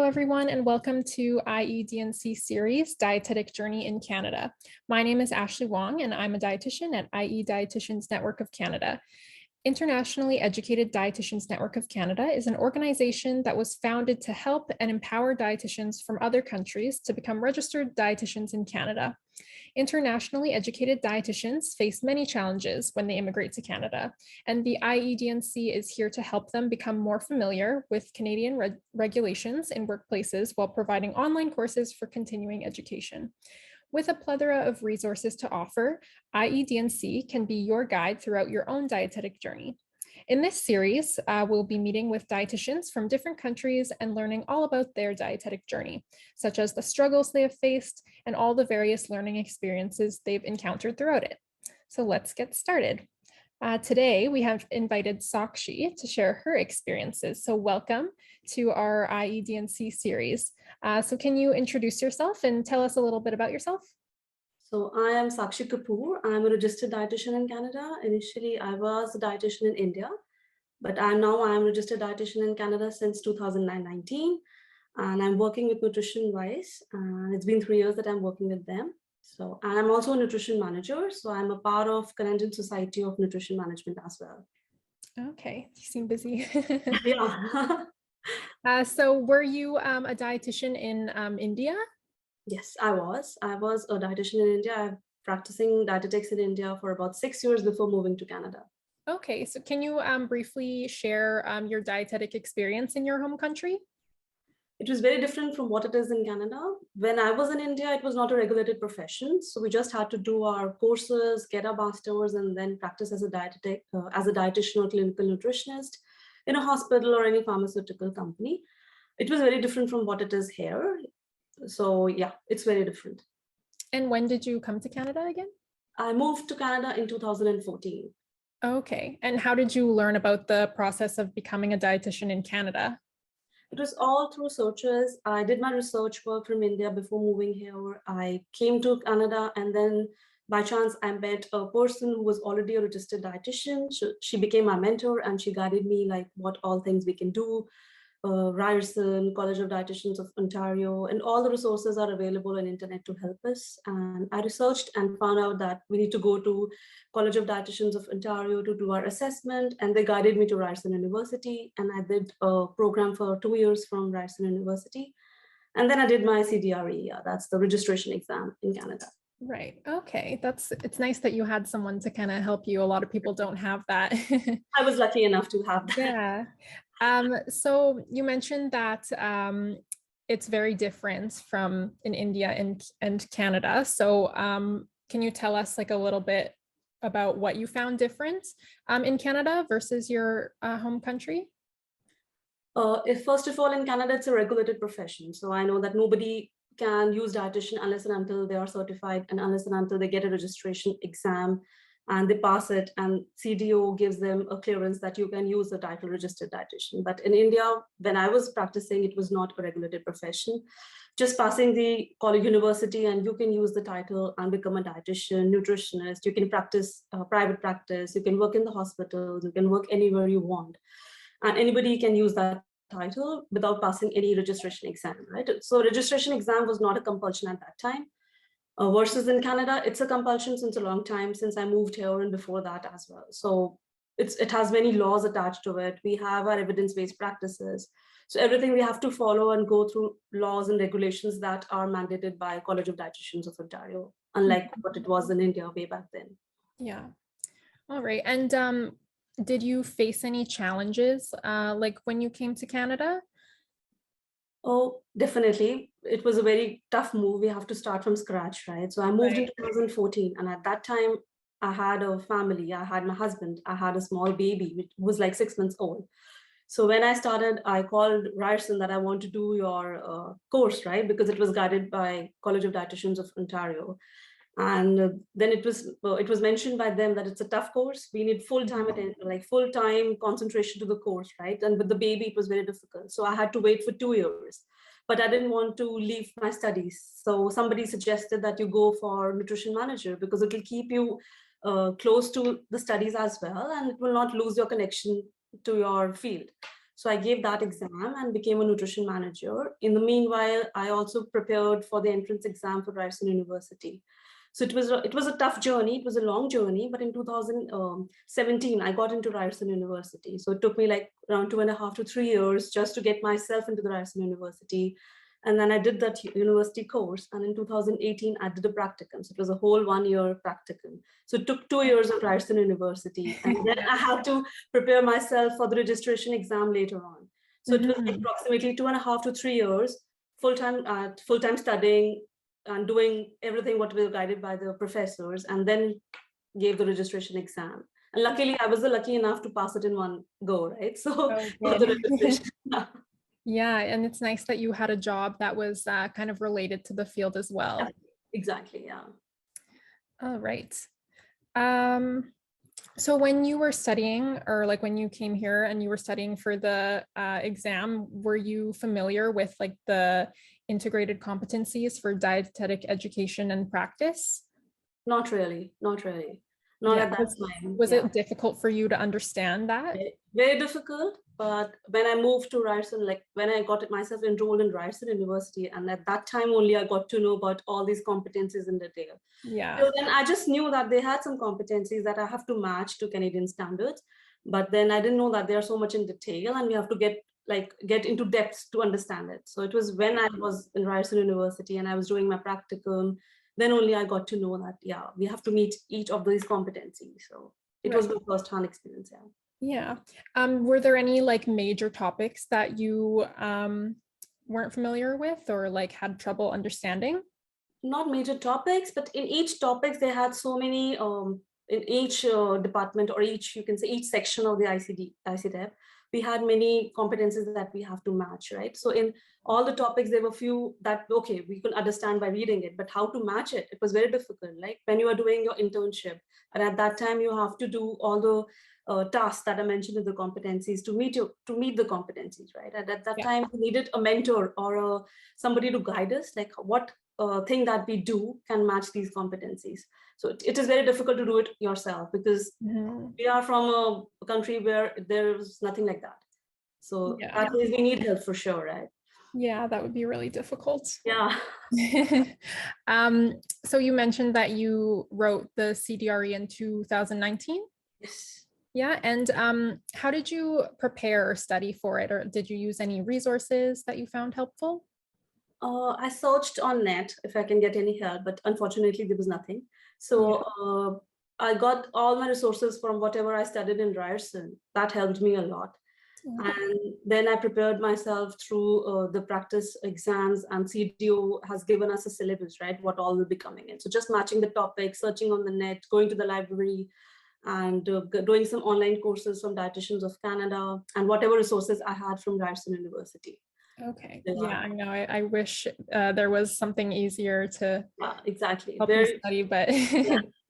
everyone, and welcome to IEDNC series, Dietetic Journey in Canada. My name is Ashley Wong, and I'm a dietitian at IEDNC's Network of Canada. Internationally Educated Dietitians Network of Canada is an organization that was founded to help and empower dietitians from other countries to become registered dietitians in Canada. Internationally educated dietitians face many challenges when they immigrate to Canada, and the IEDNC is here to help them become more familiar with Canadian regulations in workplaces while providing online courses for continuing education. With a plethora of resources to offer, IEDNC can be your guide throughout your own dietetic journey. In this series, we'll be meeting with dietitians from different countries and learning all about their dietetic journey, such as the struggles they have faced and all the various learning experiences they've encountered throughout it. So let's get started. Today, we have invited Sakshi to share her experiences. So welcome to our IEDNC series. So can you introduce yourself and tell us a little bit about yourself? So I am Sakshi Kapoor. I'm a registered dietitian in Canada. Initially, I was a dietitian in India, but I'm a registered dietitian in Canada since 2019. And I'm working with Nutrition Wise. It's been 3 years that I'm working with them. So I'm also a nutrition manager. So I'm a part of Canadian Society of Nutrition Management as well. Okay, you seem busy. Yeah. So were you a dietitian in India? Yes, I was. I was a dietitian in India. I'm practicing dietetics in India for about 6 years before moving to Canada. Okay, so can you briefly share your dietetic experience in your home country? It was very different from what it is in Canada. When I was in India, it was not a regulated profession. So we just had to do our courses, get our masters, and then practice as a dietitian or clinical nutritionist in a hospital or any pharmaceutical company. It was very different from what it is here. So yeah, it's very different. And when did you come to Canada again? I moved to Canada in 2014. Okay, and how did you learn about the process of becoming a dietitian in Canada? It was all through searches. I did my research work from India before moving here. I came to Canada, and then by chance I met a person who was already a registered dietitian. She became my mentor, and she guided me like what all things we can do. Ryerson, College of Dietitians of Ontario, and all the resources are available on internet to help us. And I researched and found out that we need to go to College of Dietitians of Ontario to do our assessment, and they guided me to Ryerson University, and I did a program for 2 years from Ryerson University. And then I did my CDRE, that's the registration exam in Canada. Right. Okay. It's nice that you had someone to kind of help you. A lot of people don't have that. I was lucky enough to have that. Yeah. So you mentioned that it's very different from in India and Canada. So can you tell us like a little bit about what you found different in Canada versus your home country? First of all, in Canada, it's a regulated profession. So I know that nobody can use dietitian unless and until they are certified and unless and until they get a registration exam and they pass it, and CDO gives them a clearance that you can use the title registered dietitian. But in India, when I was practicing, it was not a regulated profession. Just passing the college university and you can use the title and become a dietitian, nutritionist. You can practice private practice, you can work in the hospitals, you can work anywhere you want. And anybody can use that title without passing any registration exam, right? So registration exam was not a compulsion at that time. Versus in Canada, it's a compulsion since a long time, since I moved here and before that as well. So it has many laws attached to it. We have our evidence-based practices. So everything we have to follow and go through laws and regulations that are mandated by College of Dietitians of Ontario, unlike what it was in India way back then. Yeah. All right. And did you face any challenges like when you came to Canada? Oh, definitely. It was a very tough move. We have to start from scratch, right? So I moved in 2014, and at that time, I had a family. I had my husband. I had a small baby, which was like 6 months old. So when I started, I called Ryerson that I want to do your course, right? Because it was guided by College of Dietitians of Ontario. And then it was mentioned by them that it's a tough course. We need full-time attention, like full-time concentration to the course, right? And with the baby, it was very difficult. So I had to wait for 2 years, but I didn't want to leave my studies. So somebody suggested that you go for nutrition manager because it will keep you close to the studies as well, and it will not lose your connection to your field. So I gave that exam and became a nutrition manager. In the meanwhile, I also prepared for the entrance exam for Ryerson University. So it was a tough journey. It was a long journey, but in 2017, I got into Ryerson University. So it took me like around 2.5 to 3 years just to get myself into the Ryerson University. And then I did that university course. And in 2018, I did a practicum. So it was a whole 1-year practicum. So it took 2 years of Ryerson University. And then I had to prepare myself for the registration exam later on. So it was approximately 2.5 to 3 years, full-time studying and doing everything what we were guided by the professors, and then gave the registration exam. And luckily, I was lucky enough to pass it in one go, right? So got the registration. Yeah, and it's nice that you had a job that was kind of related to the field as well. Yeah, exactly, yeah. All right. So when you were studying, or like when you came here and you were studying for the exam, were you familiar with like the integrated competencies for dietetic education and practice? Not really, not really. Not at that time. Was it difficult for you to understand that? Very difficult, but when I moved to Ryerson, like when I got myself enrolled in Ryerson University, and at that time only I got to know about all these competencies in detail. Yeah. So then I just knew that they had some competencies that I have to match to Canadian standards, but then I didn't know that they are so much in detail and we have to get into depth to understand it. So it was when I was in Ryerson University and I was doing my practicum, then only I got to know that, yeah, we have to meet each of these competencies. So it was my first-hand experience, yeah. Yeah. Were there any like major topics that you weren't familiar with or like had trouble understanding? Not major topics, but in each topics they had so many, in each department, or each, you can say each section of the ICDEP, we had many competencies that we have to match, right? So in all the topics, there were few that, okay, we could understand by reading it, but how to match it, it was very difficult. Like when you are doing your internship, and at that time you have to do all the tasks that I mentioned in the competencies to meet the competencies, right? And at that time, we needed a mentor or somebody to guide us, like what thing that we do can match these competencies. So it is very difficult to do it yourself because we are from a country where there is nothing like that. So that means we need help for sure, right? Yeah, that would be really difficult. Yeah. So you mentioned that you wrote the CDRE in 2019? Yes. Yeah, and how did you prepare or study for it? Or did you use any resources that you found helpful? I searched on net if I can get any help, but unfortunately there was nothing. So I got all my resources from whatever I studied in Ryerson. That helped me a lot. And then I prepared myself through the practice exams, and CDO has given us a syllabus, right? What all will be coming in. So just matching the topic, searching on the net, going to the library, and doing some online courses from Dietitians of Canada, and whatever resources I had from Ryerson University. Okay. Yeah, I know. I wish there was something easier to exactly help you study, but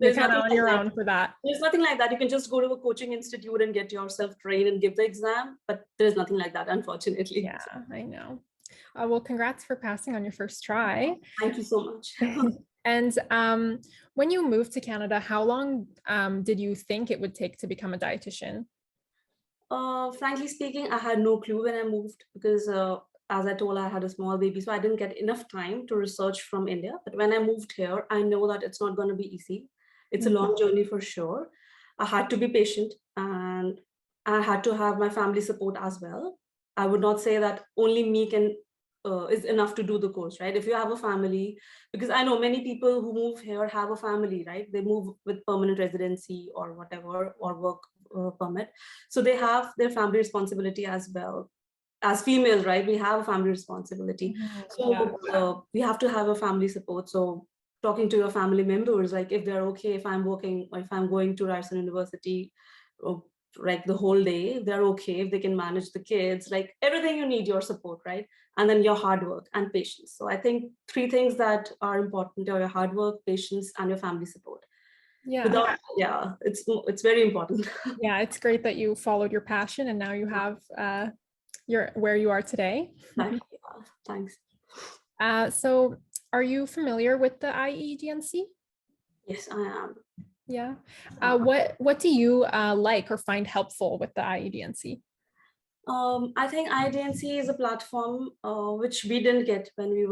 you're kind of on your own for that. There's nothing like that. You can just go to a coaching institute and get yourself trained and give the exam, but there's nothing like that, unfortunately. Yeah, I know. Well, congrats for passing on your first try. Thank you so much. And when you moved to Canada, how long did you think it would take to become a dietitian? Frankly speaking, I had no clue when I moved because as I told, I had a small baby, so I didn't get enough time to research from India. But when I moved here, I know that it's not going to be easy. It's a long journey for sure. I had to be patient and I had to have my family support as well. I would not say that only me can is enough to do the course, right? If you have a family, because I know many people who move here have a family, right? They move with permanent residency or whatever, or work permit. So they have their family responsibility as well. As females, right, we have a family responsibility. So we have to have a family support. So talking to your family members, like if they're okay, if I'm working, or if I'm going to Ryerson University, like the whole day, if they're okay, if they can manage the kids, like everything you need your support, right? And then your hard work and patience. So I think 3 things that are important are your hard work, patience, and your family support. It's very important. Yeah, it's great that you followed your passion and now you have you're where you are today. Thanks. So are you familiar with the IEDNC? Yes, I am. Yeah. What do you like or find helpful with the IEDNC? I think IEDNC is a platform which we didn't get when we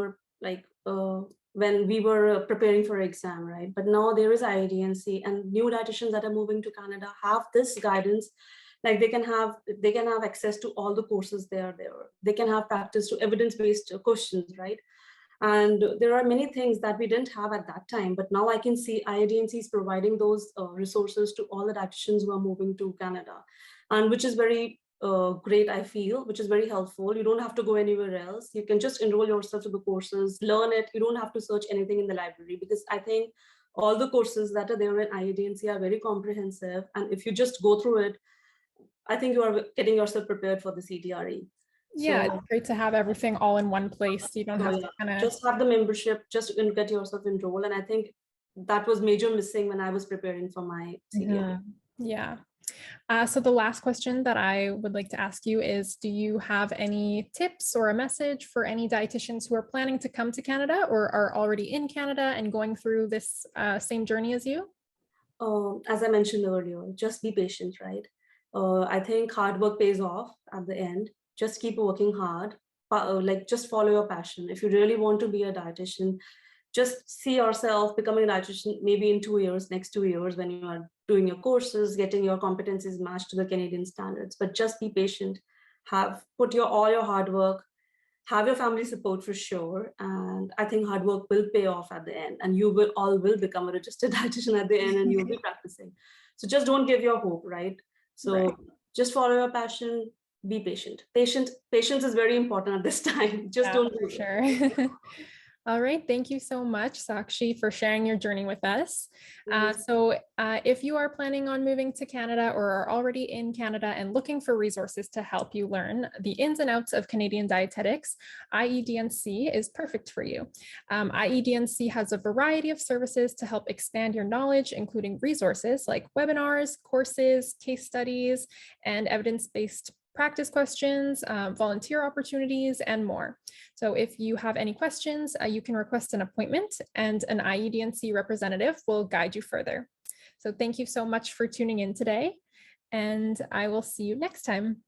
were preparing for exam, right? But now there is IEDNC, and new dietitians that are moving to Canada have this guidance. Like they can have access to all the courses there. They can have practice to evidence-based questions, right? And there are many things that we didn't have at that time, but now I can see IEDNC is providing those resources to all the dietitians who are moving to Canada, and which is very great, I feel, which is very helpful. You don't have to go anywhere else. You can just enroll yourself to the courses, learn it. You don't have to search anything in the library, because I think all the courses that are there in IEDNC are very comprehensive. And if you just go through it, I think you are getting yourself prepared for the CTRE. Yeah, So it's great to have everything all in one place. You don't have to kind of just have the membership, just get yourself enrolled. And I think that was major missing when I was preparing for my CTRE. Yeah. So the last question that I would like to ask you is, do you have any tips or a message for any dietitians who are planning to come to Canada or are already in Canada and going through this same journey as you? As I mentioned earlier, just be patient, right? I think hard work pays off at the end. Just keep working hard. Just follow your passion. If you really want to be a dietitian, just see yourself becoming a dietitian maybe in 2 years, next 2 years, when you are doing your courses, getting your competencies matched to the Canadian standards. But just be patient. Put all your hard work, have your family support for sure. And I think hard work will pay off at the end, and you will become a registered dietitian at the end, and you'll be practicing. So just don't give your hope, right? So just follow your passion, be patient. Patience is very important at this time. Just don't do for sure. All right. Thank you so much, Sakshi, for sharing your journey with us. If you are planning on moving to Canada or are already in Canada and looking for resources to help you learn the ins and outs of Canadian dietetics, IEDNC is perfect for you. IEDNC has a variety of services to help expand your knowledge, including resources like webinars, courses, case studies, and evidence-based practice questions, volunteer opportunities, and more. So if you have any questions, you can request an appointment and an IEDNC representative will guide you further. So thank you so much for tuning in today, and I will see you next time.